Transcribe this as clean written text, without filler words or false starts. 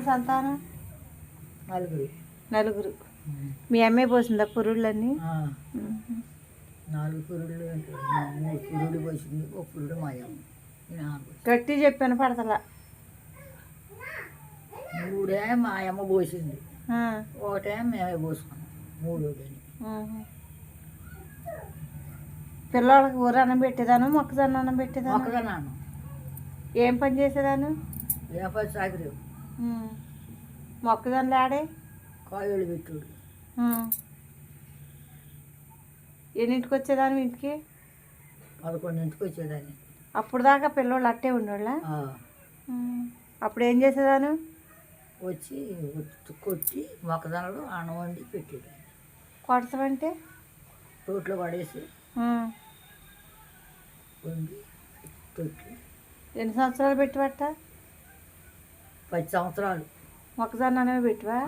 సంతానం? నలుగురు. నలుగురు. మీ అమ్మే పోసిందా పురుళ్ళన్నీ? 4 పురుళ్ళు, 3 పురుడు పోసింది, ఒక పురుడు మాయమ్మ. గట్టి చెప్పాను పడతలా. 3 మాయమ్మ పోసింది, ఒకటేమో మేమే పోసుకున్నాం, 3 పిల్లలకి ఊరన్నం పెట్టేదాను, మొక్కజొన్న అన్నం పెట్టేదాను. మొక్కజొన్నాను. ఏం పని చేసేదాను? వ్యాపారి సాగరి. మొక్కజొన్నలు ఆడే కాయలు పెట్టుడు. ఎన్నింటికి వచ్చేదాను ఇంటికి? 11ంటికి వచ్చేదాన్ని. అప్పుడు దాకా పిల్లోళ్ళు అట్టే ఉండేవాళ్ళ? అప్పుడు ఏం చేసేదాను? వచ్చి కొట్టి మొక్కజొన్నలు అన్నం వండి పెట్టేదాన్ని. కొడతామంటే తోటలో పడేసి వండి తొట్టి. ఎన్ని సంవత్సరాలు పెట్టివట్ట? 10 సంవత్సరాలు మొక్కజొన్న అనేవి పెట్టివా?